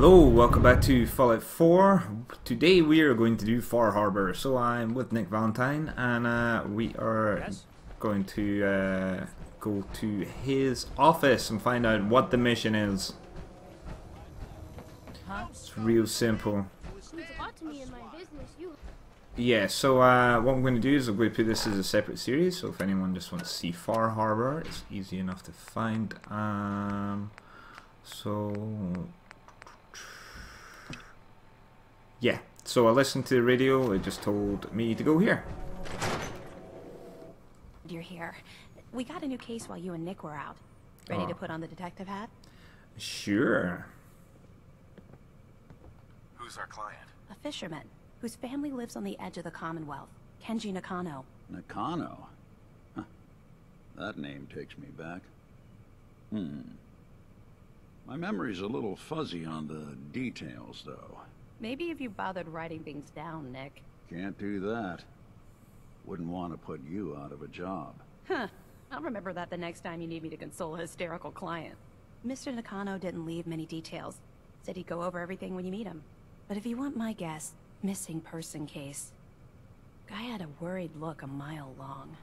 Hello, welcome back to Fallout 4. Today we are going to do Far Harbor. So I'm with Nick Valentine and we are going to go to his office and find out what the mission is. It's real simple. Yeah, so what I'm going to do is I'm going to put this as a separate series, so if anyone just wants to see Far Harbor, it's easy enough to find. Yeah, so I listened to the radio, it just told me to go here. You're here. We got a new case while you and Nick were out. Ready to put on the detective hat? Sure. Who's our client? A fisherman, whose family lives on the edge of the Commonwealth. Kenji Nakano. Nakano? Huh. That name takes me back. My memory's a little fuzzy on the details, though. Maybe if you bothered writing things down, Nick. Can't do that. Wouldn't want to put you out of a job. Huh. I'll remember that the next time you need me to console a hysterical client. Mr. Nakano didn't leave many details. Said he'd go over everything when you meet him. But if you want my guess, missing person case. Guy had a worried look a mile long.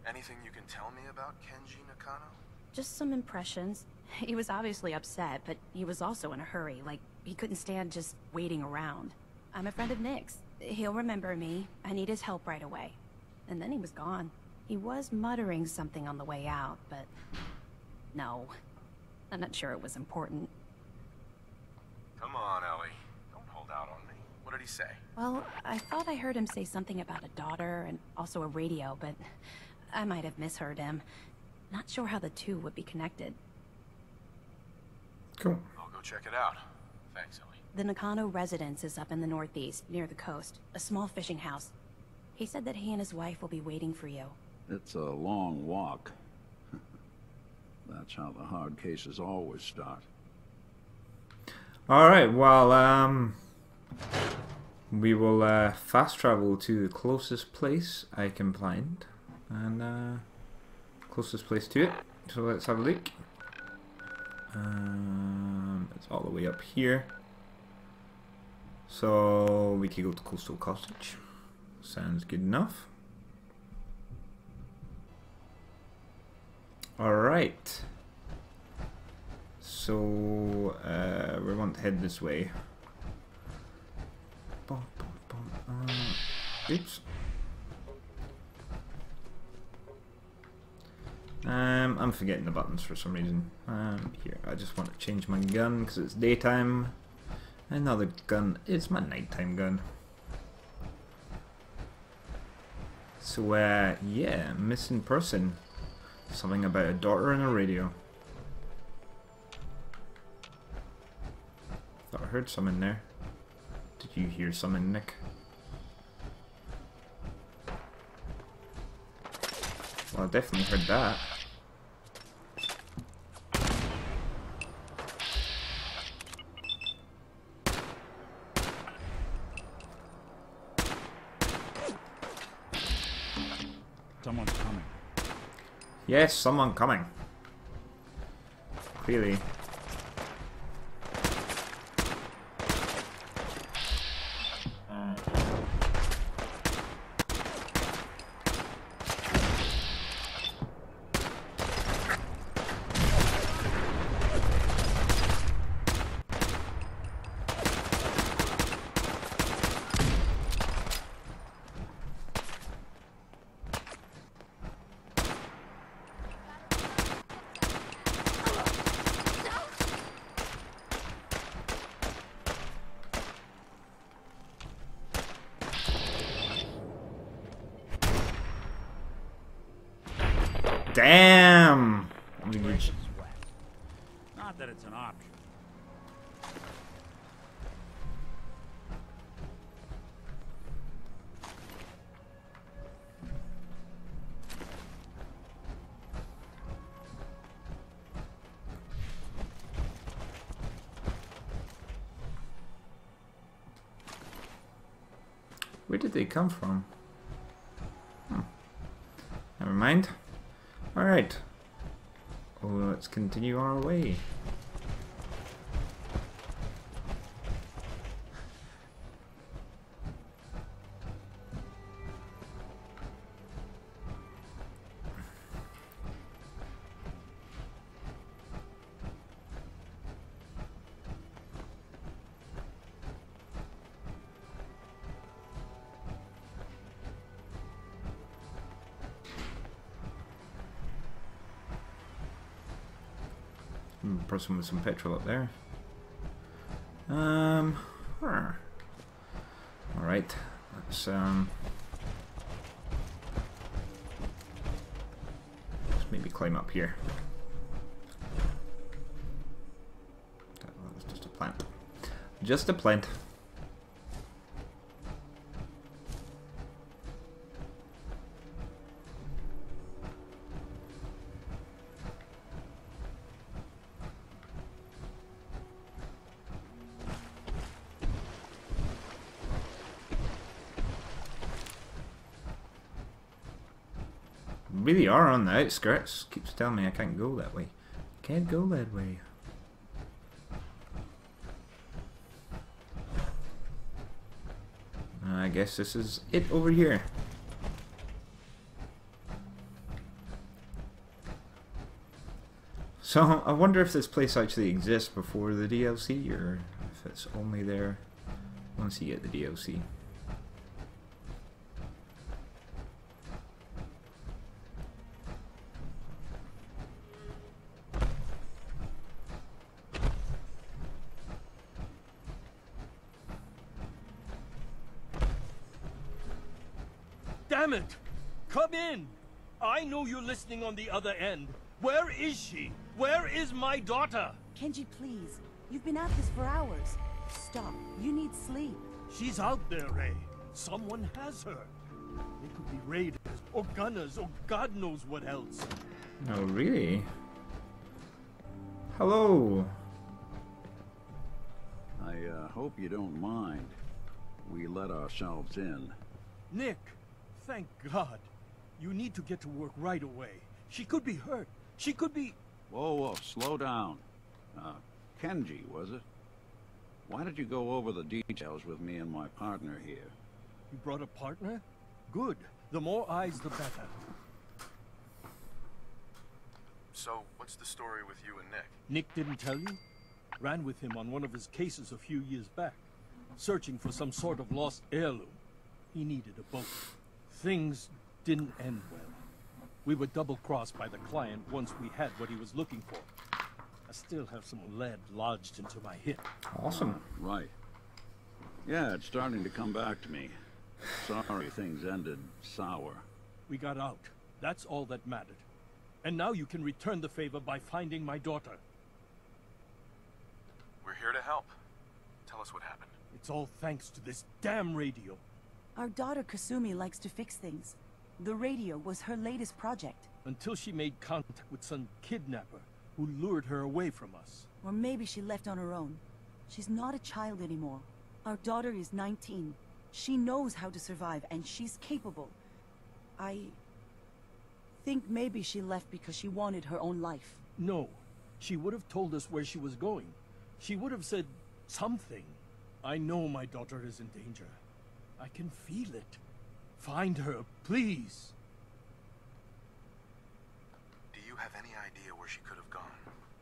Anything you can tell me about Kenji Nakano? Just some impressions. He was obviously upset, but he was also in a hurry, like he couldn't stand just waiting around. I'm a friend of Nick's. He'll remember me. I need his help right away. And then he was gone. He was muttering something on the way out, but no. I'm not sure it was important. Come on, Ellie. Don't hold out on me. What did he say? Well, I thought I heard him say something about a daughter and also a radio, but I might have misheard him. Not sure how the two would be connected. Cool. I'll go check it out. Thanks, Ellie. The Nakano residence is up in the northeast, near the coast. A small fishing house. He said that he and his wife will be waiting for you. It's a long walk. That's how the hard cases always start. Alright, well, we will fast travel to the closest place I can find. And, closest place to it. So let's have a look. It's all the way up here. So we could go to Coastal Cottage. Sounds good enough. Alright. So we want to head this way. Oops. I'm forgetting the buttons for some reason. Here, I just want to change my gun because it's daytime. Another gun is my nighttime gun. So, yeah, missing person. Something about a daughter and a radio. Thought I heard some in there. Did you hear something, Nick? Well, I definitely heard that. Someone's coming. Yes, someone coming. Clearly. Damn! Not that it's an option. Where did they come from? Never mind. Alright. let's continue our way. Person with some petrol up there. Alright, let's maybe climb up here. That was just a plant. Just a plant. Really are on the outskirts. Keeps telling me I can't go that way. Can't go that way. I guess this is it over here. So I wonder if this place actually exists before the DLC, or if it's only there once you get the DLC. Damn it! Come in! I know you're listening on the other end. Where is she? Where is my daughter? Kenji, please. You've been at this for hours. Stop. You need sleep. She's out there, Ray. Someone has her. They could be raiders, or gunners, or God knows what else. Oh, really? Hello. I hope you don't mind. We let ourselves in. Nick, thank God. You need to get to work right away. She could be hurt. She could be... Whoa, whoa, slow down. Kenji, was it? Why did you go over the details with me and my partner here? You brought a partner? Good. The more eyes, the better. So, what's the story with you and Nick? Nick didn't tell you? Ran with him on one of his cases a few years back, searching for some sort of lost heirloom. He needed a boat. Things didn't end well. We were double-crossed by the client once we had what he was looking for. I still have some lead lodged into my hip. Awesome. Right. Yeah, it's starting to come back to me. Sorry things ended sour. We got out. That's all that mattered. And now you can return the favor by finding my daughter. We're here to help. Tell us what happened. It's all thanks to this damn radio. Our daughter Kasumi likes to fix things. The radio was her latest project. Until she made contact with some kidnapper who lured her away from us. Or maybe she left on her own. She's not a child anymore. Our daughter is 19. She knows how to survive, and she's capable. I think maybe she left because she wanted her own life. No. She would have told us where she was going. She would have said something. I know my daughter is in danger. I can feel it. Find her, please. Do you have any idea where she could have gone?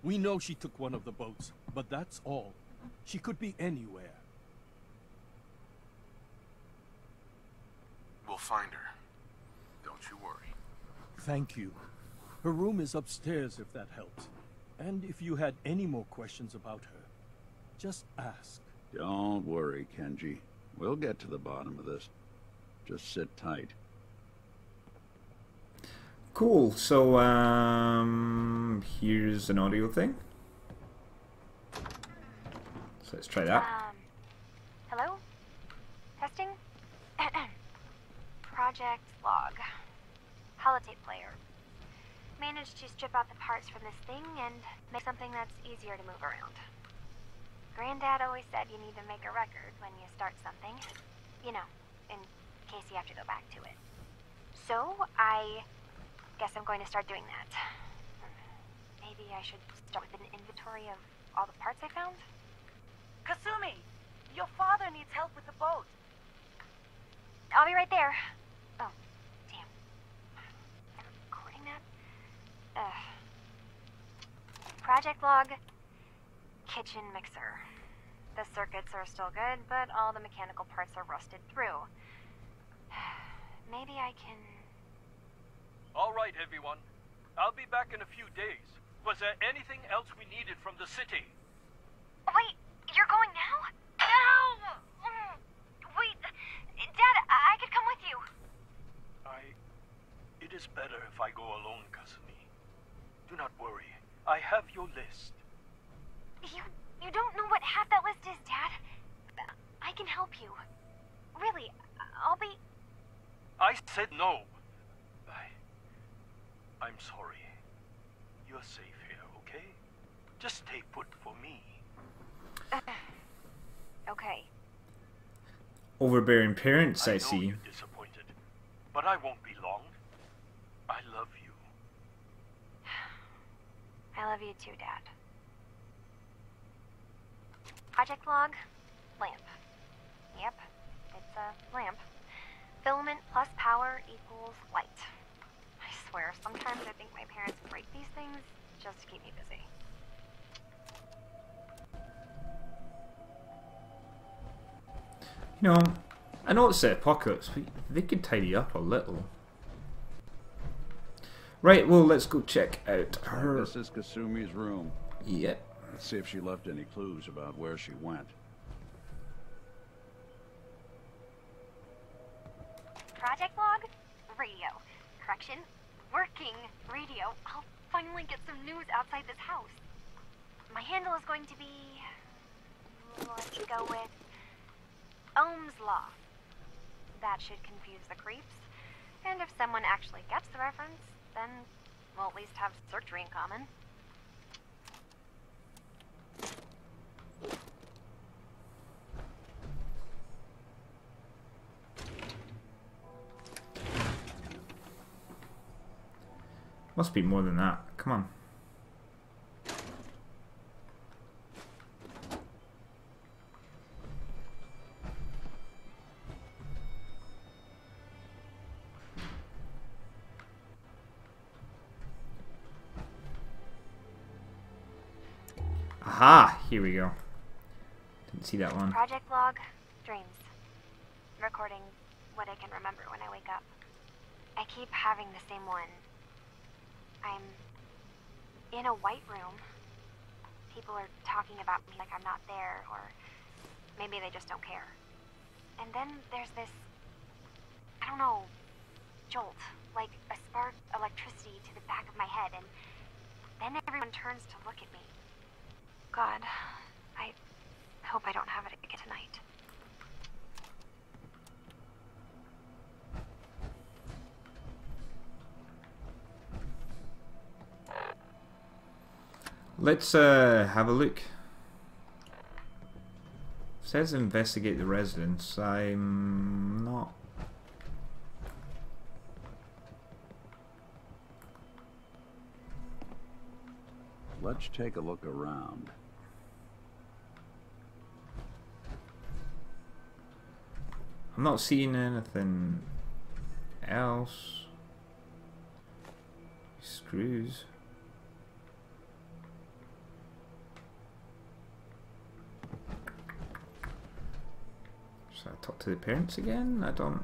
We know she took one of the boats, but that's all. She could be anywhere. We'll find her. Don't you worry. Thank you. Her room is upstairs if that helps. And if you had any more questions about her, just ask. Don't worry, Kenji. We'll get to the bottom of this. Just sit tight. Cool. So, here's an audio thing. So let's try that. Hello? Testing? Project Log. Holotape player. Managed to strip out the parts from this thing and make something that's easier to move around. Granddad always said you need to make a record when you start something. You know, in case you have to go back to it. So, I guess I'm going to start doing that. Maybe maybe I should start with an inventory of all the parts I found? Kasumi, your father needs help with the boat. I'll be right there. Oh, damn. Am I recording that? Project log. Kitchen mixer. The circuits are still good, but all the mechanical parts are rusted through. Maybe I can... All right, everyone. I'll be back in a few days. Was there anything else we needed from the city? Wait, you're going now? No! Wait, Dad, I could come with you. It is better if I go alone, Kasumi. Do not worry. I have your list. You don't know what half that list is, Dad. I can help you. Really, I'll be... I said no. I'm sorry. You're safe here, okay? Just stay put for me. Okay. Overbearing parents, I know see. you're disappointed, but I won't be long. I love you. I love you too, Dad. Project log, lamp. Yep, it's a lamp. Filament plus power equals light. I swear, sometimes I think my parents break these things just to keep me busy. You know, I know it's the apocalypse, but they could tidy up a little. Right, well, let's go check out her... This is Kasumi's room. Yep. Let's see if she left any clues about where she went. Project log, radio. Correction, working radio. I'll finally get some news outside this house. My handle is going to be... let's go with... Ohm's Law. That should confuse the creeps. And if someone actually gets the reference, then we'll at least have surgery in common. Must be more than that. Come on. Aha! Here we go. Didn't see that one. Project log, dreams. Recording what I can remember when I wake up. I keep having the same one. I'm in a white room. People are talking about me like I'm not there, or maybe they just don't care. And then there's this, I don't know, jolt, like a spark of electricity to the back of my head, and then everyone turns to look at me. God, I hope I don't have it again tonight. Let's have a look. It says investigate the residence. I'm not... Let's take a look around. I'm not seeing anything else. Screws. Should I talk to the parents again? I don't...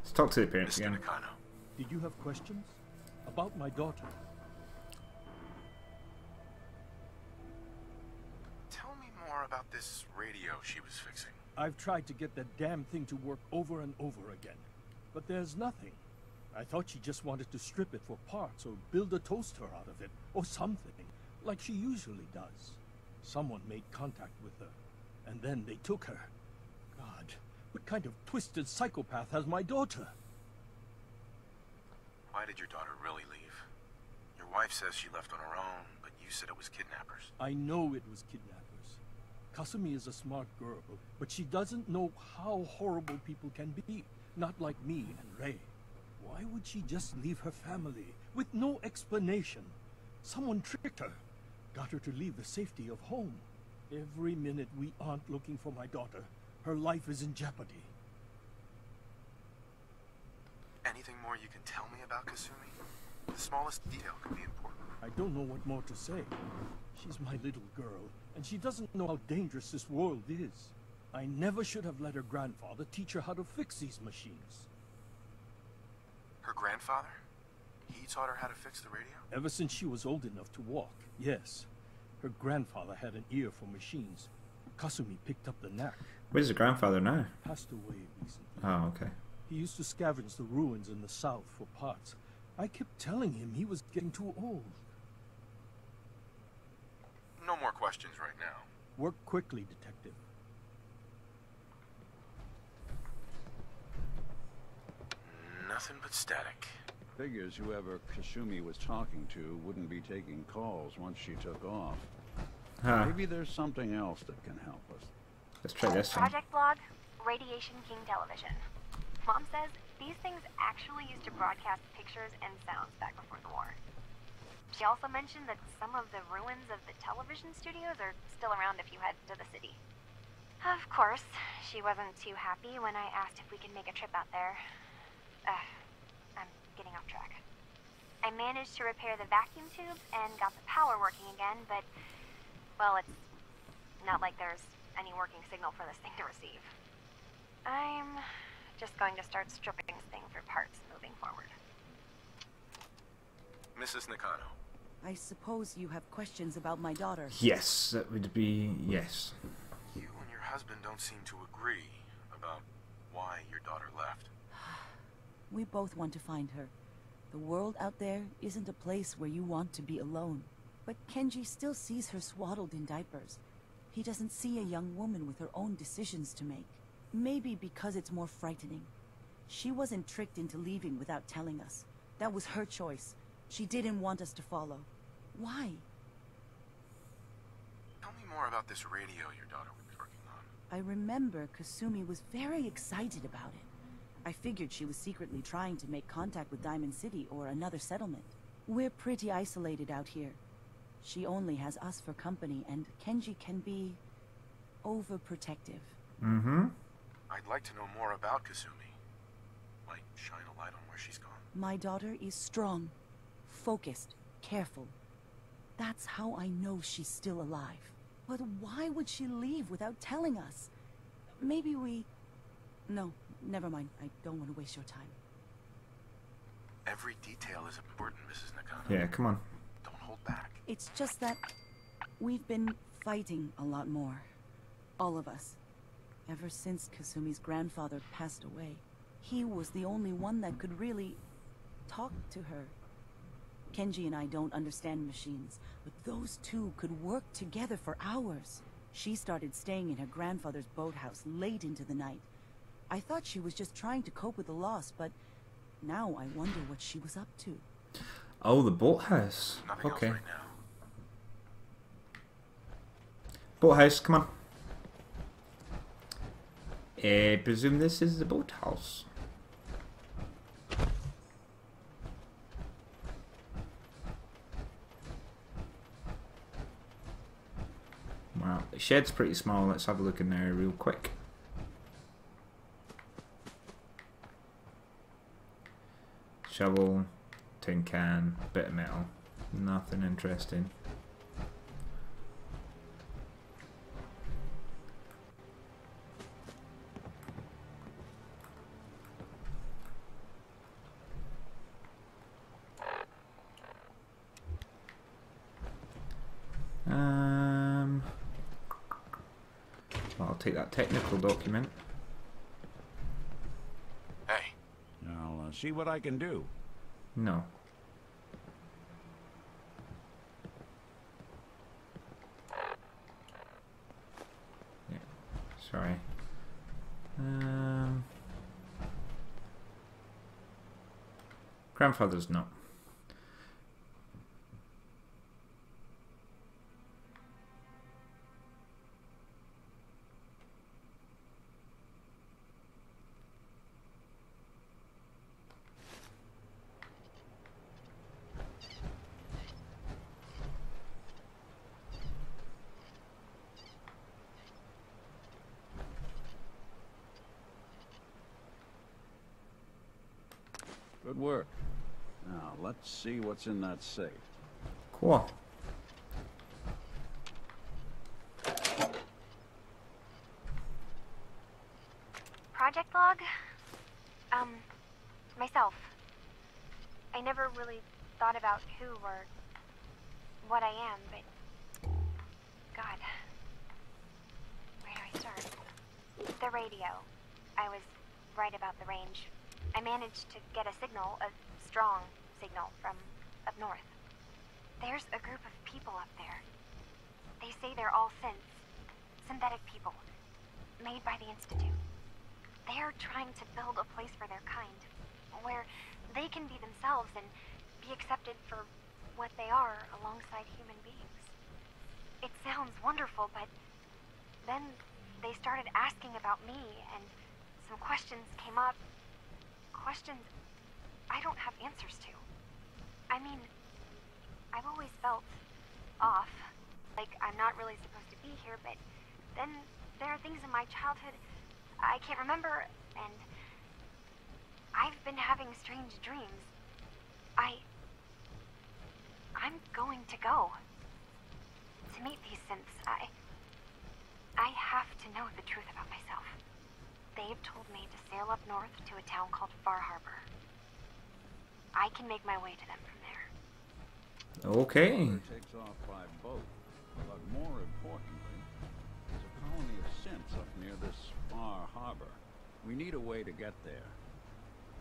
Let's talk to the parents Mr. again. Nakano. Did you have questions? About my daughter? Tell me more about this radio she was fixing. I've tried to get that damn thing to work over and over again, but there's nothing. I thought she just wanted to strip it for parts or build a toaster out of it, or something, like she usually does. Someone made contact with her, and then they took her. God, what kind of twisted psychopath has my daughter? Why did your daughter really leave? Your wife says she left on her own, but you said it was kidnappers. I know it was kidnappers. Kasumi is a smart girl, but she doesn't know how horrible people can be. Not like me and Ray. Why would she just leave her family with no explanation? Someone tricked her. Got her to leave the safety of home. Every minute we aren't looking for my daughter, her life is in jeopardy. Anything more you can tell me about Kasumi? The smallest detail could be important. I don't know what more to say. She's my little girl, and she doesn't know how dangerous this world is. I never should have let her grandfather teach her how to fix these machines. Her grandfather? He taught her how to fix the radio? Ever since she was old enough to walk, yes. Her grandfather had an ear for machines. Kasumi picked up the knack. Where's the grandfather now? Passed away recently. Oh, okay. He used to scavenge the ruins in the south for parts. I kept telling him he was getting too old. No more questions right now. Work quickly, Detective. Nothing but static. Figures whoever Kasumi was talking to wouldn't be taking calls once she took off. Huh. Maybe there's something else that can help us. Let's try this one. Project Blog, Radiation King Television. Mom says these things actually used to broadcast pictures and sounds back before the war. She also mentioned that some of the ruins of the television studios are still around if you head to the city. Of course, she wasn't too happy when I asked if we could make a trip out there. I'm getting off track. I managed to repair the vacuum tubes and got the power working again, but, well, it's not like there's any working signal for this thing to receive. I'm just going to start stripping this thing for parts moving forward. Mrs. Nakano. I suppose you have questions about my daughter. Yes, that would be yes. You and your husband don't seem to agree about why your daughter left. We both want to find her. The world out there isn't a place where you want to be alone. But Kenji still sees her swaddled in diapers. He doesn't see a young woman with her own decisions to make. Maybe because it's more frightening. She wasn't tricked into leaving without telling us. That was her choice. She didn't want us to follow. Why? Tell me more about this radio your daughter was working on. I remember Kasumi was very excited about it. I figured she was secretly trying to make contact with Diamond City or another settlement. We're pretty isolated out here. She only has us for company, and Kenji can be overprotective. Mm-hmm. I'd like to know more about Kasumi. Might shine a light on where she's gone. My daughter is strong, focused, careful. That's how I know she's still alive. But why would she leave without telling us? Maybe we... No, never mind. I don't want to waste your time. Every detail is important, Mrs. Nakano. Yeah, come on. Don't hold back. It's just that we've been fighting a lot more. All of us. Ever since Kasumi's grandfather passed away. He was the only one that could really talk to her. Kenji and I don't understand machines, but those two could work together for hours. She started staying in her grandfather's boathouse late into the night. I thought she was just trying to cope with the loss, but now I wonder what she was up to. Oh, the boathouse. Nothing Okay. else right now. Boathouse, come on. Presume this is the boathouse. Wow, the shed's pretty small. Let's have a look in there real quick. Shovel, tin can, bit of metal. Nothing interesting. Well, I'll take that technical document. Hey, I'll see what I can do. No. Yeah, sorry. Grandfather's not. Good work. Now, let's see what's in that safe. Cool. Project log? Myself. I never really thought about who or what I am, but... God. Where do I start? The radio. I was right about the range. I managed to get a signal, a strong signal, from up north. There's a group of people up there. They say they're all synthetic people, made by the Institute. They're trying to build a place for their kind, where they can be themselves and be accepted for what they are alongside human beings. It sounds wonderful, but then they started asking about me, and some questions came up. Questions I don't have answers to. I mean, I've always felt off, like I'm not really supposed to be here, but then there are things in my childhood I can't remember, and I've been having strange dreams. I'm going to go to meet these synths. I have to know the truth about myself. They've told me to sail up north to a town called Far Harbor. I can make my way to them from there. Okay. It takes off by boat, but more importantly, there's a colony of synths up near this Far Harbor. We need a way to get there.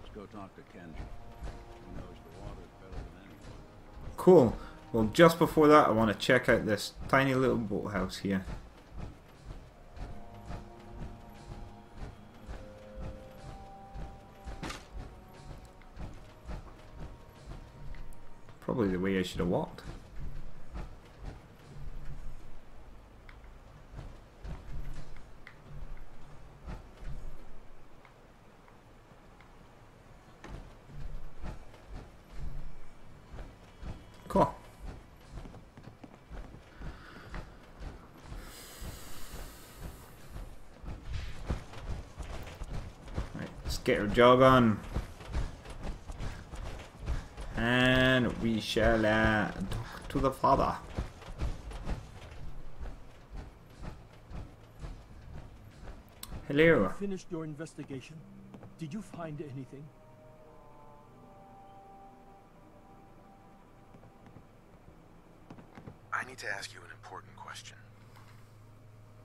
Let's go talk to Kenji. He knows the waters better than anyone. Cool. Well, just before that, I want to check out this tiny little boathouse here. Probably the way I should have walked. Cool. Right, let's get our jog on. And we shall talk to the father. Hello. Finished your investigation? Did you find anything? I need to ask you an important question.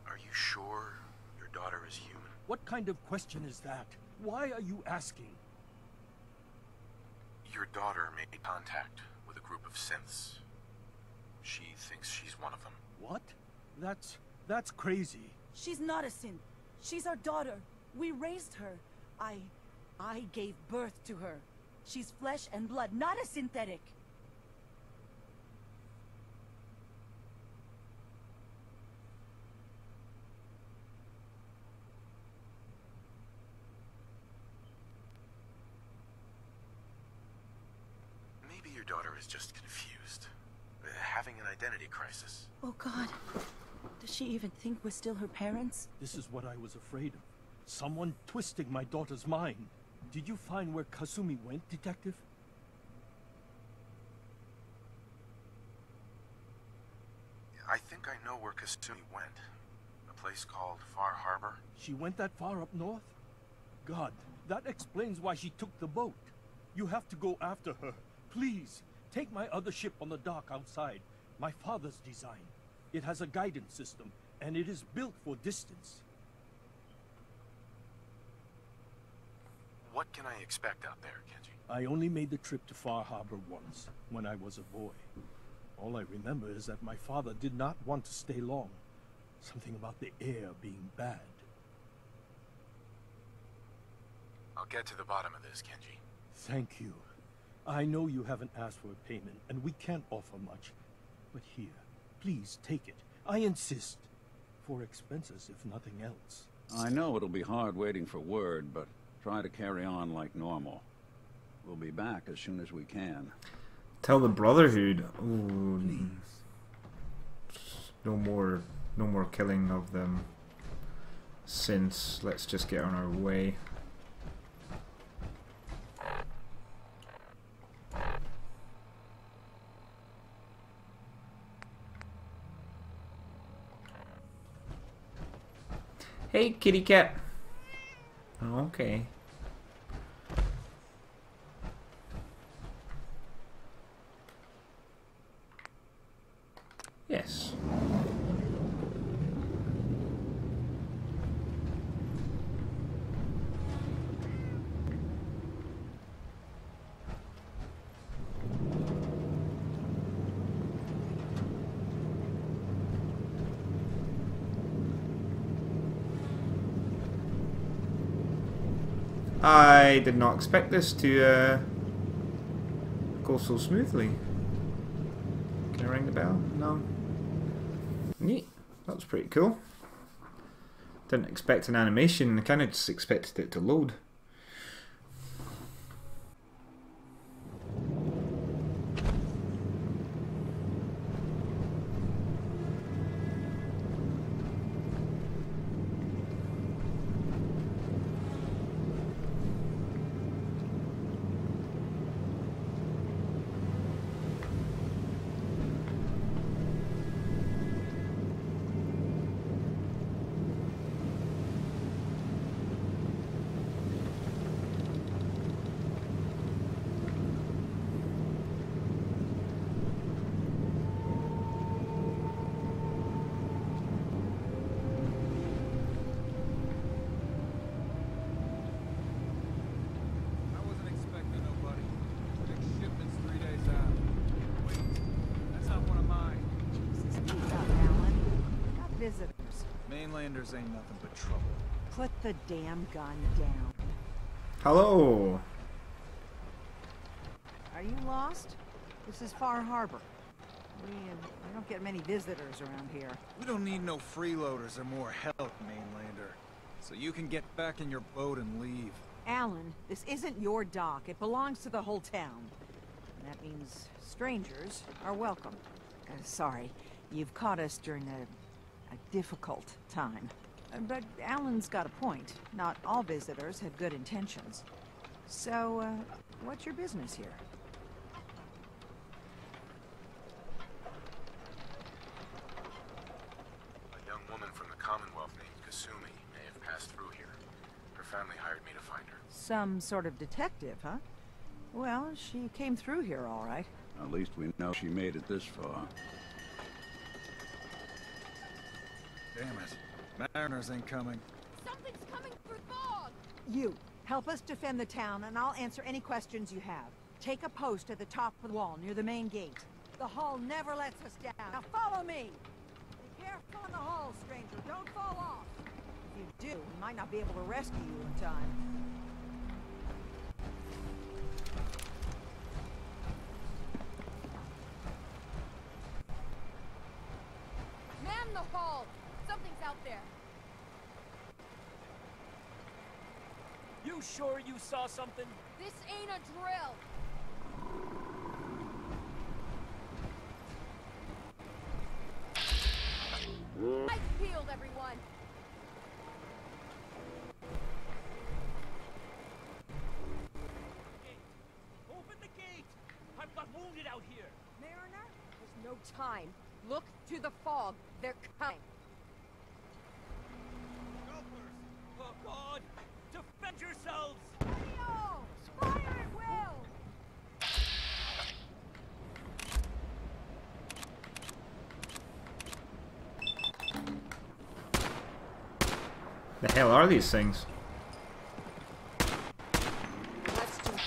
Are you sure your daughter is human? What kind of question is that? Why are you asking? Your daughter made contact with a group of synths. She thinks she's one of them. What? That's crazy. She's not a synth. She's our daughter. We raised her. I gave birth to her. She's flesh and blood, not a synthetic. Maybe your daughter is just confused. Having an identity crisis. Oh God. Does she even think we're still her parents? This is what I was afraid of. Someone twisting my daughter's mind. Did you find where Kasumi went, Detective? I think I know where Kasumi went. A place called Far Harbor. She went that far up north? God, that explains why she took the boat. You have to go after her. Please, take my other ship on the dock outside. My father's design. It has a guidance system, and it is built for distance. What can I expect out there, Kenji? I only made the trip to Far Harbor once, when I was a boy. All I remember is that my father did not want to stay long. Something about the air being bad. I'll get to the bottom of this, Kenji. Thank you. I know you haven't asked for a payment, and we can't offer much. But here, please take it. I insist. For expenses, if nothing else. I know it'll be hard waiting for word, but try to carry on like normal. We'll be back as soon as we can. Tell the Brotherhood. Oh, no more killing of them. Since let's just get on our way. Hey, kitty cat. Okay. Yes. I did not expect this to go so smoothly. Can I ring the bell? No. Neat. That was pretty cool. Didn't expect an animation. I kind of just expected it to load. Visitors. Mainlanders ain't nothing but trouble. Put the damn gun down. Hello. Are you lost? This is Far Harbor. We don't get many visitors around here. We don't need no freeloaders or more help, Mainlander. So you can get back in your boat and leave. Alan, this isn't your dock. It belongs to the whole town. And that means strangers are welcome. Sorry, you've caught us during a difficult time. But Alan's got a point. Not all visitors have good intentions. So, what's your business here? A young woman from the Commonwealth named Kasumi may have passed through here. Her family hired me to find her. Some sort of detective, huh? Well, she came through here all right. At least we know she made it this far. Damn it. Mariners ain't coming. Something's coming through fog! You, help us defend the town, and I'll answer any questions you have. Take a post at the top of the wall, near the main gate. The hull never lets us down. Now follow me! Be careful in the hull, stranger. Don't fall off. If you do, we might not be able to rescue you in time. Man the hull! Something's out there. You sure you saw something? This ain't a drill. Eyes peeled, everyone. Open the gate! I've got wounded out here. Mariner, there's no time. Look to the fog. They're coming. Oh God! Defend yourselves! Leo! Fire at will! The hell are these things? Let's do it.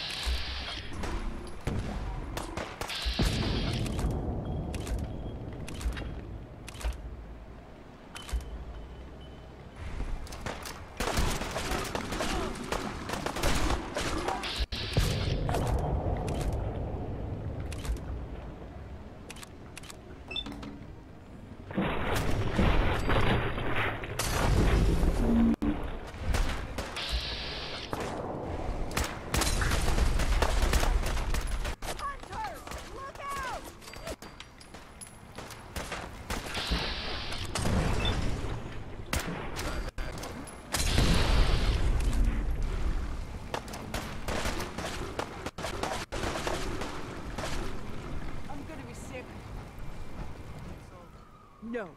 No.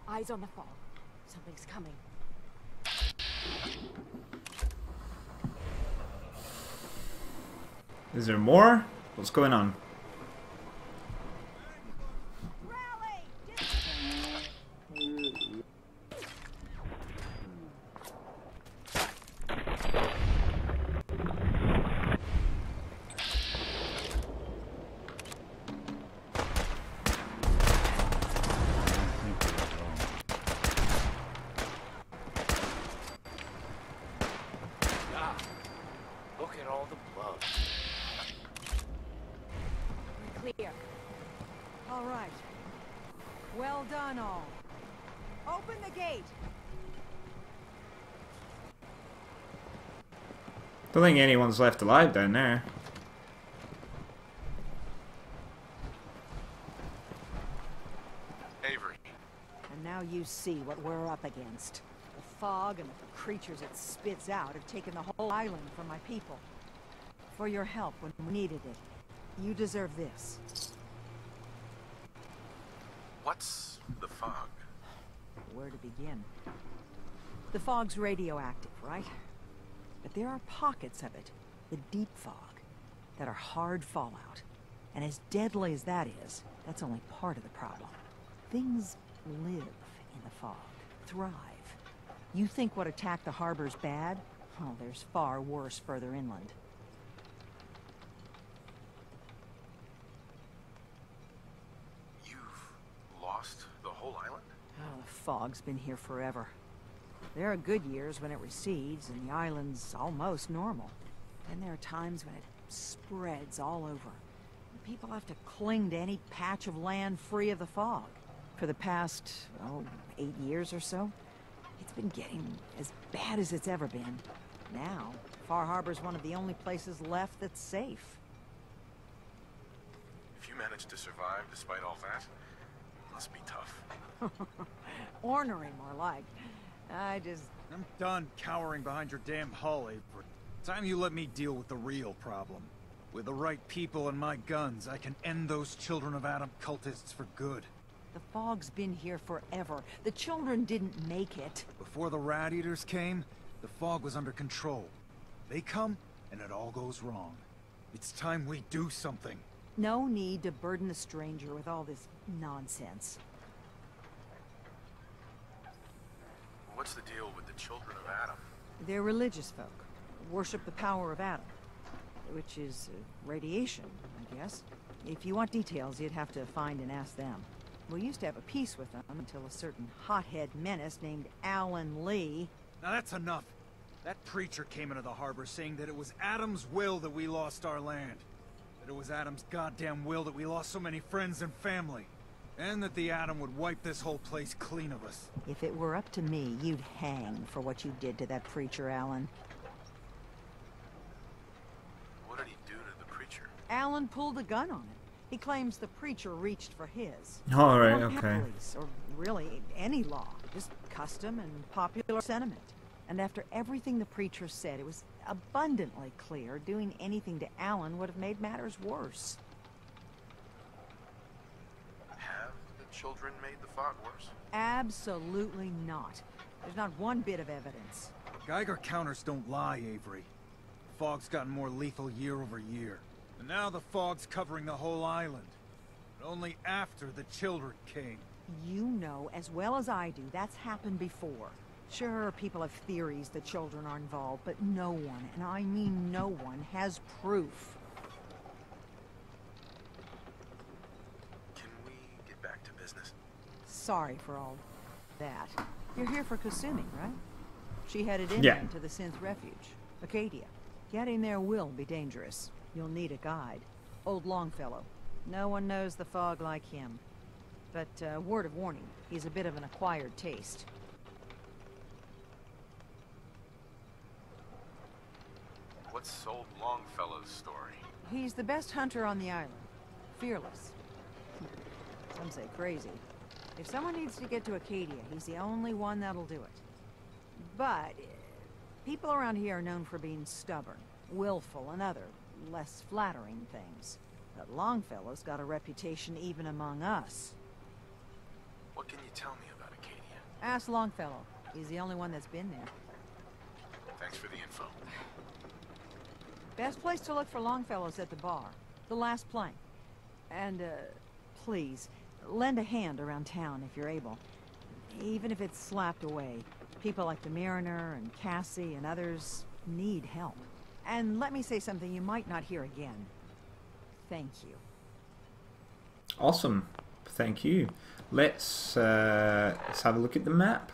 Eyes on the fog. Something's coming. Is there more? What's going on? Look at all the blood. We're clear. All right. Well done, all. Open the gate. Don't think anyone's left alive down there. Avery. And now you see what we're up against. The fog and the creatures it spits out have taken the whole island from my people. For your help when we needed it. You deserve this. What's the fog? Where to begin? The fog's radioactive, right? But there are pockets of it, the deep fog, that are hard fallout. And as deadly as that is, that's only part of the problem. Things live in the fog, thrive. You think what attacked the harbor's bad? Oh, there's far worse further inland. You've lost the whole island? Oh, the fog's been here forever. There are good years when it recedes and the island's almost normal. Then there are times when it spreads all over. And people have to cling to any patch of land free of the fog. For the past, 8 years or so, it's been getting as bad as it's ever been. Now, Far Harbor's one of the only places left that's safe. If you managed to survive despite all that, it must be tough. Ornery, more like. I'm done cowering behind your damn hull, Avery. Time you let me deal with the real problem. With the right people and my guns, I can end those Children of Adam cultists for good. The fog's been here forever. The children didn't make it. Before the Rat Eaters came, the fog was under control. They come, and it all goes wrong. It's time we do something. No need to burden a stranger with all this nonsense. What's the deal with the Children of Adam? They're religious folk. Worship the power of Adam. Which is radiation, I guess. If you want details, you'd have to find and ask them. We used to have a peace with them until a certain hothead menace named Alan Lee... Now that's enough. That preacher came into the harbor saying that it was Adam's will that we lost our land. That it was Adam's goddamn will that we lost so many friends and family. And that the Atom would wipe this whole place clean of us. If it were up to me, you'd hang for what you did to that preacher, Alan. What did he do to the preacher? Alan pulled a gun on him. He claims the preacher reached for his. Alright, Or okay. police, or really any law. Just custom and popular sentiment. And after everything the preacher said, it was abundantly clear doing anything to Alan would have made matters worse. Have the children made the fog worse? Absolutely not. There's not one bit of evidence. Geiger counters don't lie, Avery. The fog's gotten more lethal year over year. And now the fog's covering the whole island. But only after the children came. You know as well as I do that's happened before. Sure, people have theories the children are involved, but no one, and I mean no one, has proof. Can we get back to business? Sorry for all that. You're here for Kasumi, right? She headed inland to the Synth Refuge, Acadia. Getting there will be dangerous. You'll need a guide. Old Longfellow. No one knows the fog like him. But, word of warning, he's a bit of an acquired taste. What's old Longfellow's story? He's the best hunter on the island. Fearless. Some say crazy. If someone needs to get to Acadia, he's the only one that'll do it. But, people around here are known for being stubborn, willful, and other, less flattering things. But Longfellow's got a reputation even among us. What can you tell me about Acadia? Ask Longfellow. He's the only one that's been there. Thanks for the info. Best place to look for Longfellow's at the bar. The last plank. And, please, lend a hand around town if you're able. Even if it's slapped away. People like the Mariner and Cassie and others need help. And let me say something you might not hear again. Thank you. Awesome. Thank you. Let's have a look at the map.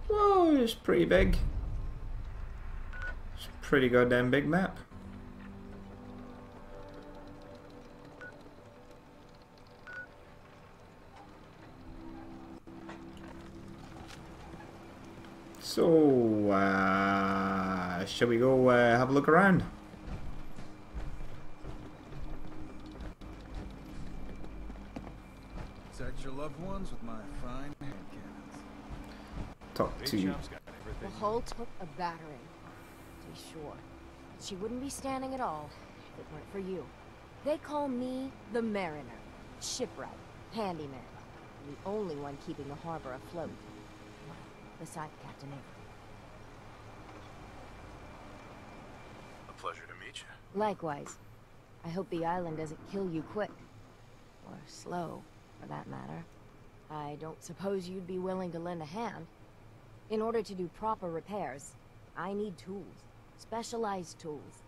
Whoa, it's pretty big. It's a pretty goddamn big map. So, shall we go have a look around? Protect your loved ones with my fine hand cannons. Talk to The hull took a battering, to be sure. She wouldn't be standing at all if it weren't for you. They call me the Mariner, shipwright, handyman, the only one keeping the harbor afloat. Beside Captain Avery. A pleasure to meet you. Likewise. I hope the island doesn't kill you quick. Or slow, for that matter. I don't suppose you'd be willing to lend a hand. In order to do proper repairs, I need tools. Specialized tools.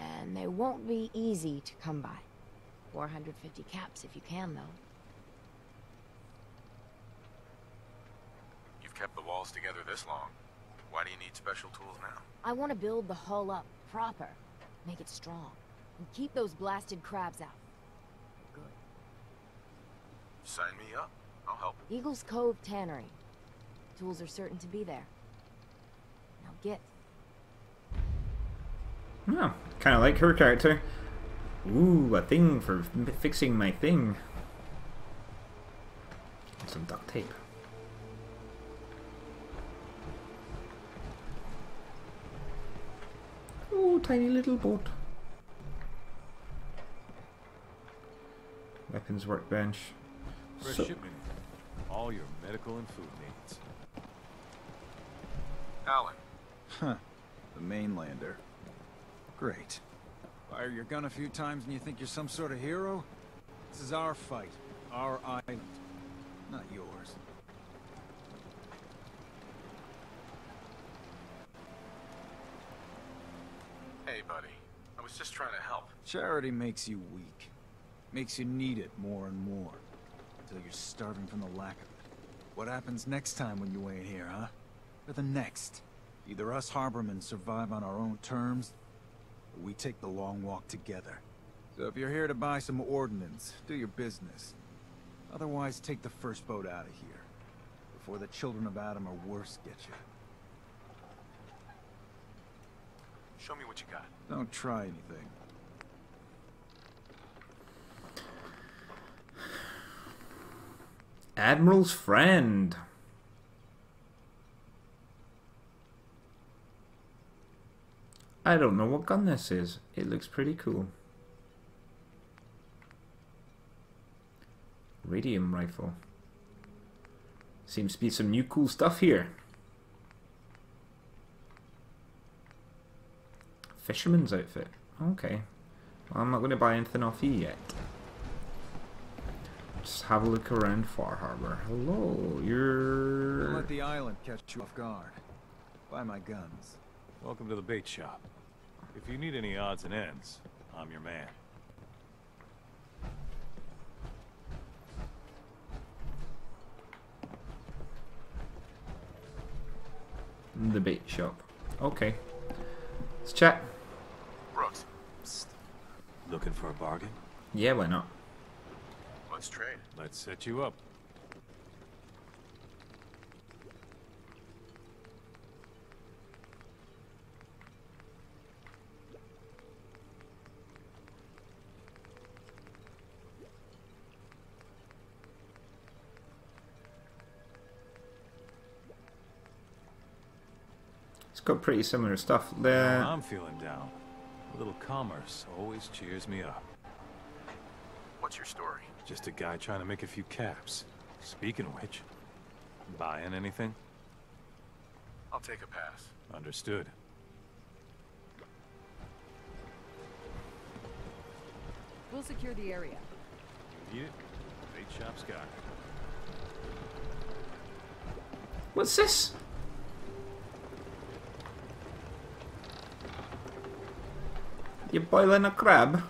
And they won't be easy to come by. 450 caps if you can, though. Kept the walls together this long. Why do you need special tools now? I want to build the hull up proper, make it strong, and keep those blasted crabs out. Good. Sign me up. I'll help. Eagles Cove Tannery. Tools are certain to be there. Now get. Oh, kind of like her character. Ooh, a thing for fixing my thing. Some duct tape. Oh, tiny little boat. Weapons workbench. For a shipment. All your medical and food needs. Alan. Huh. The mainlander. Great. Fire your gun a few times and you think you're some sort of hero? This is our fight. Our island. Not yours. Hey, buddy. I was just trying to help. Charity makes you weak. Makes you need it more and more. Until you're starving from the lack of it. What happens next time when you ain't here, huh? Or the next? Either us harbormen survive on our own terms, or we take the long walk together. So if you're here to buy some ordnance, do your business. Otherwise, take the first boat out of here. Before the children of Adam or worse get you. Show me what you got. Don't try anything. Admiral's friend. I don't know what gun this is. It looks pretty cool. Radium rifle. Seems to be some new cool stuff here. Fisherman's outfit. Okay. Well, I'm not going to buy anything off you yet. Just have a look around Far Harbor. Hello, you're... Don't let the island catch you off guard. Buy my guns. Welcome to the bait shop. If you need any odds and ends, I'm your man. The bait shop. Okay. Let's chat. Brooks. Psst. Looking for a bargain? Yeah, why not? Let's trade. Let's set you up. It's got pretty similar stuff Now there. I'm feeling down. A little commerce always cheers me up. What's your story? Just a guy trying to make a few caps. Speaking of which, Buying anything? I'll take a pass. Understood. We'll secure the area. Need it? Bait shop's got it. What's this? You boiling a crab?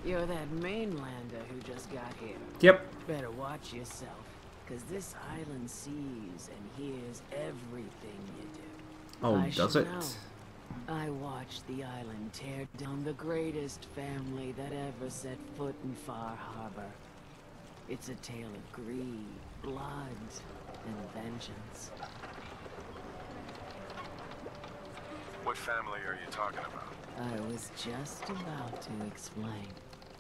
You're that mainlander who just got here. Yep. Better watch yourself, because this island sees and hears everything you do. Oh, I does should it? know. I watched the island tear down the greatest family that ever set foot in Far Harbor. It's a tale of greed, blood, and vengeance. What family are you talking about? I was just about to explain.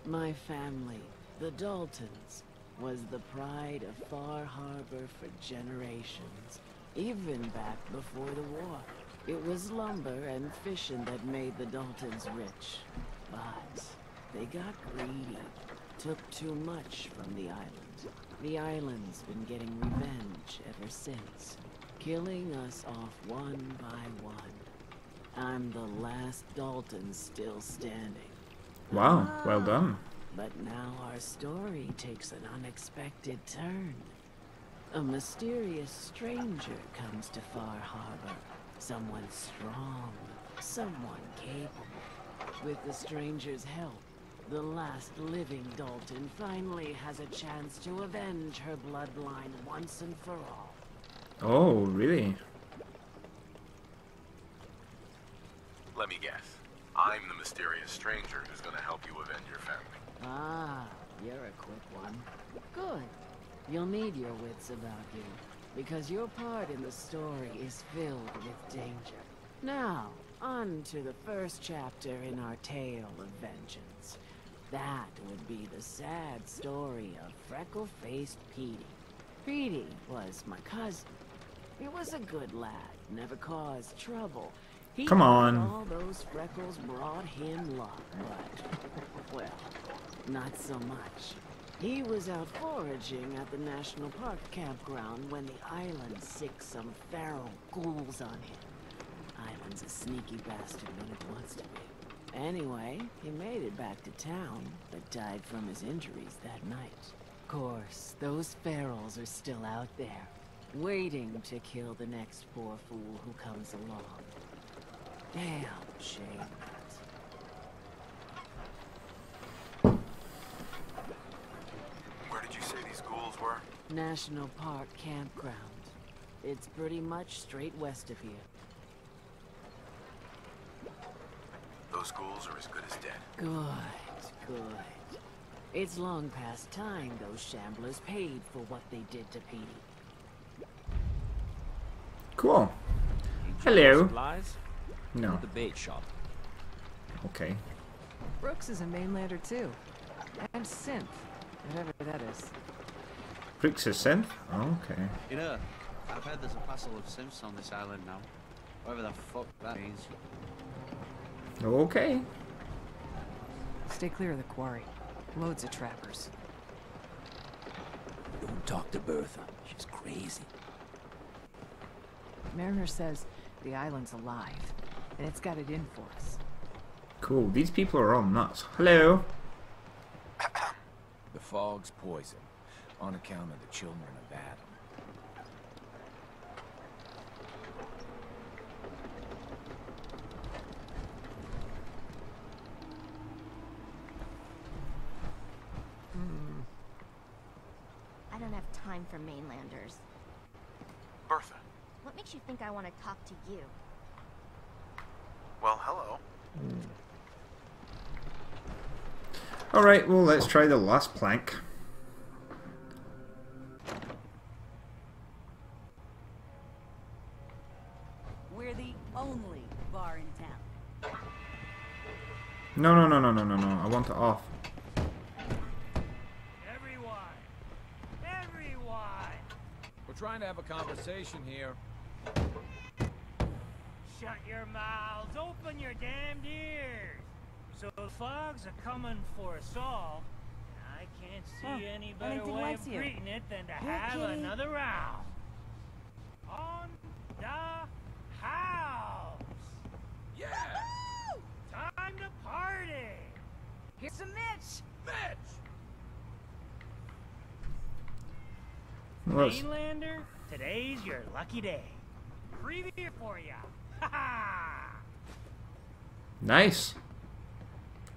My family, the Daltons, was the pride of Far Harbor for generations, even back before the war. It was lumber and fishing that made the Daltons rich. But they got greedy, took too much from the island. The island's been getting revenge ever since, killing us off one by one. I'm the last Dalton still standing. Wow, well done. But now our story takes an unexpected turn. A mysterious stranger comes to Far Harbor. Someone strong, someone capable. With the stranger's help, the last living Dalton finally has a chance to avenge her bloodline once and for all. Oh, really? Let me guess. I'm the mysterious stranger who's gonna help you avenge your family. Ah, you're a quick one. Good. You'll need your wits about you, because your part in the story is filled with danger. Now, on to the first chapter in our tale of vengeance. That would be the sad story of freckle-faced Petey. Petey was my cousin. He was a good lad, never caused trouble. He Come on. thought all those freckles brought him luck, but, well, not so much. He was out foraging at the National Park campground when the island sicked some feral ghouls on him. Island's a sneaky bastard when it wants to be. Anyway, he made it back to town, but died from his injuries that night. Of course, those ferals are still out there, waiting to kill the next poor fool who comes along. Damn shame that. Where did you say these ghouls were? National Park campground. It's pretty much straight west of here. Those ghouls are as good as dead. Good, good. It's long past time those shamblers paid for what they did to Petey. Cool. Hello. Supplies? No. The bait shop. Okay. Brooks is a mainlander too. And Synth, whatever that is. Brooks is synth? Okay. You know, I've heard there's a parcel of Simps on this island now. Whatever the fuck that means. Okay. Stay clear of the quarry. Loads of trappers. Don't talk to Bertha. She's crazy. Mariner says the island's alive, and it's got it in for us. Cool. These people are all nuts. Hello. The fog's poison, on account of the children of Adam. I don't have time for mainlanders. Bertha. What makes you think I want to talk to you? Well, hello. Alright, well, let's try the last plank. We're the only bar in town. No, no, no, no, no, no, no. I want it off. We're trying to have a conversation here. Shut your mouths! Open your damned ears! So the fogs are coming for us all. I can't see any better anything way likes of you. greeting it than to Here, have kitty. another round. On the house. Yeah! Time to party. Here's some Mitch. Mitch! Well, Mainlander, today's your lucky day. Preview for ya. Ha ha! nice.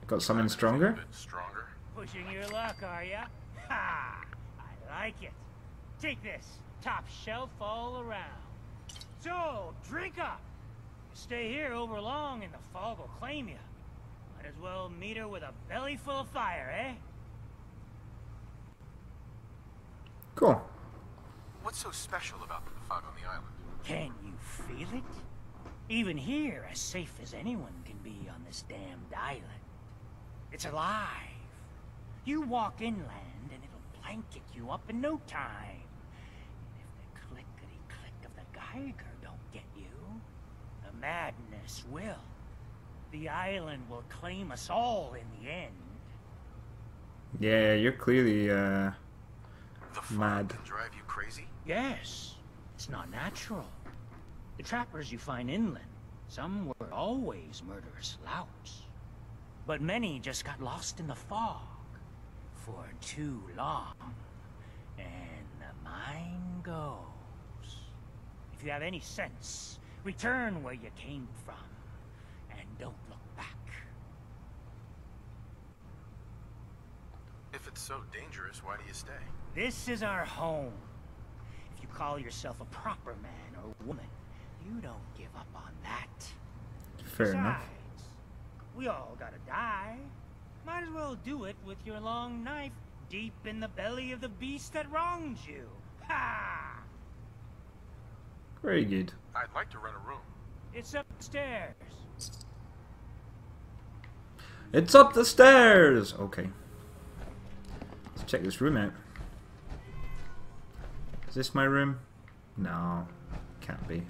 Got something stronger. Stronger? Pushing your luck, are ya? Ha! I like it. Take this, top shelf all around. So, drink up. You stay here over long and the fog will claim you. Might as well meet her with a belly full of fire, eh? Cool. What's so special about the fog on the island? Can you feel it? Even here, as safe as anyone can be on this damned island. It's alive. You walk inland and it'll blanket you up in no time. And if the clickety-click of the Geiger don't get you, the madness will. The island will claim us all in the end. Yeah, you're clearly The fog mad. can drive you crazy? Yes, it's not natural. The trappers you find inland, some were always murderous louts. But many just got lost in the fog for too long. And the mind goes. If you have any sense, return where you came from. And don't look back. If it's so dangerous, why do you stay? This is our home. If you call yourself a proper man or woman, you don't give up on that. Fair enough. Besides, we all gotta die. Might as well do it with your long knife deep in the belly of the beast that wronged you. Ha! Very good. I'd like to rent a room. It's upstairs. It's up the stairs! Okay. Let's check this room out. Is this my room? No. Can't be.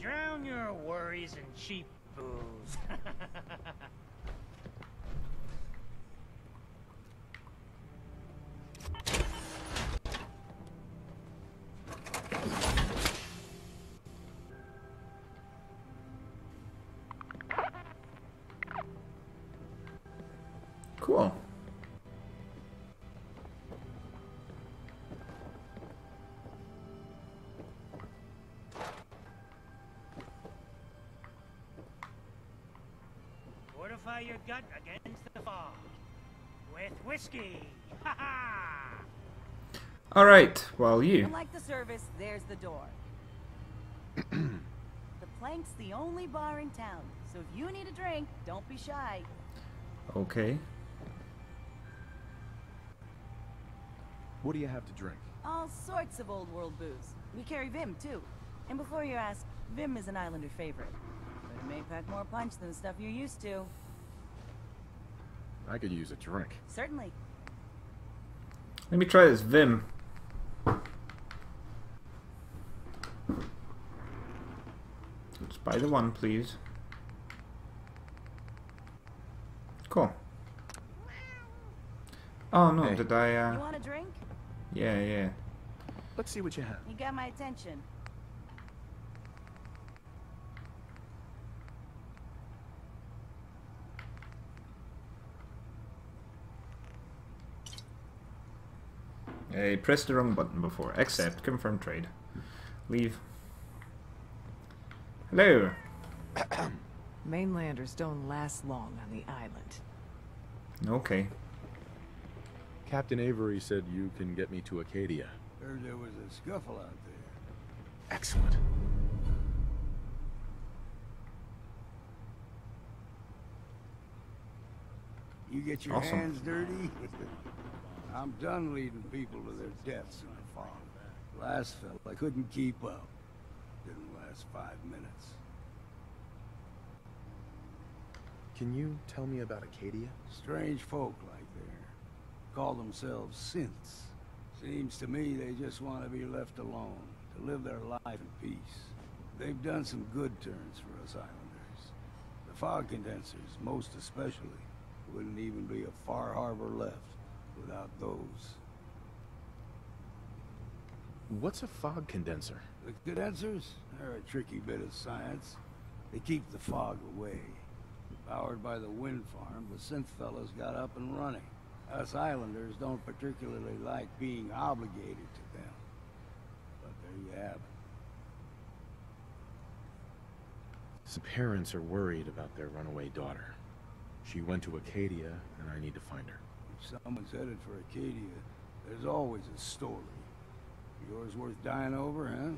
Drown your worries in cheap booze. Cool. Fortify your gut against the fog. With whiskey. Ha ha! Alright, well you. Unlike the service, there's the door. The Plank's the only bar in town, so if you need a drink, don't be shy. Okay. What do you have to drink? All sorts of old world booze. We carry Vim, too. And before you ask, Vim is an Islander favorite. But it may pack more punch than the stuff you're used to. I could use a drink. Certainly. Let me try this Vim. Let's buy the one, please. Cool. Oh no, Hey. did I You want a drink? Yeah. Let's see what you have. You got my attention. I pressed the wrong button before. Accept, confirm trade. Leave. Hello. Mainlanders don't last long on the island. Okay. Captain Avery said you can get me to Acadia. Heard there was a scuffle out there. Excellent. You get your Awesome. hands dirty? I'm done leading people to their deaths in the fog. Last fella couldn't keep up. Didn't last 5 minutes. Can you tell me about Acadia? Strange folk like there. Call themselves synths. Seems to me they just want to be left alone. to live their life in peace. They've done some good turns for us islanders. The fog condensers, most especially, wouldn't even be a Far Harbor left without those. What's a fog condenser? The condensers are a tricky bit of science. They keep the fog away. Powered by the wind farm, the synth fellas got up and running. Us islanders don't particularly like being obligated to them. But there you have it. The parents are worried about their runaway daughter. She went to Acadia, and I need to find her. If someone's headed for Acadia, there's always a story. Yours worth dying over, huh?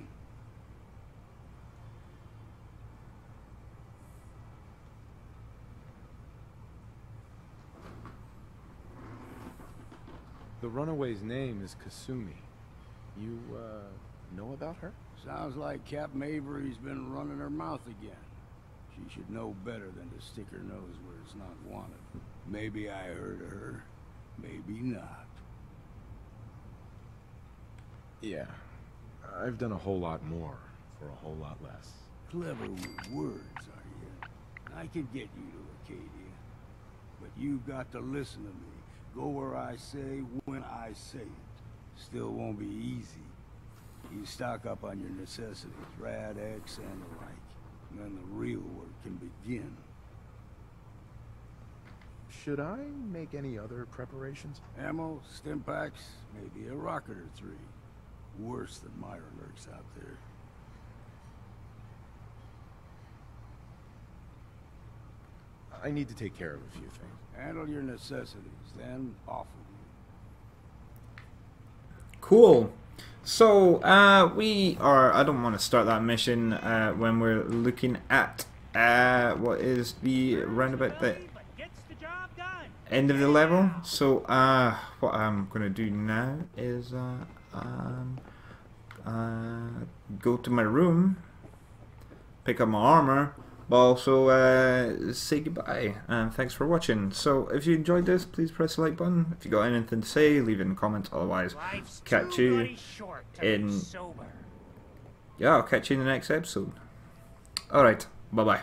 The runaway's name is Kasumi. You, know about her? Sounds like Captain Avery's been running her mouth again. She should know better than to stick her nose where it's not wanted. Maybe I heard of her, maybe not. Yeah. I've done a whole lot more for a whole lot less. Clever with words, are you? I could get you to Acadia. But you've got to listen to me. Go where I say, when I say it. Still won't be easy. You stock up on your necessities, Rad-X and the like. And then the real work can begin. Should I make any other preparations? Ammo, stim packs, maybe a rocket or three. Worse than Myra lurks out there. I need to take care of a few things. Handle your necessities, then off with you. Cool. So, we are... I don't want to start that mission when we're looking at what is the roundabout the end of the level. So, what I'm going to do now is go to my room, pick up my armor, but also say goodbye and thanks for watching. So if you enjoyed this, please press the like button. If you got anything to say, leave it in the comments. Otherwise, catch you in... Yeah, I'll catch you in the next episode. Alright, bye bye.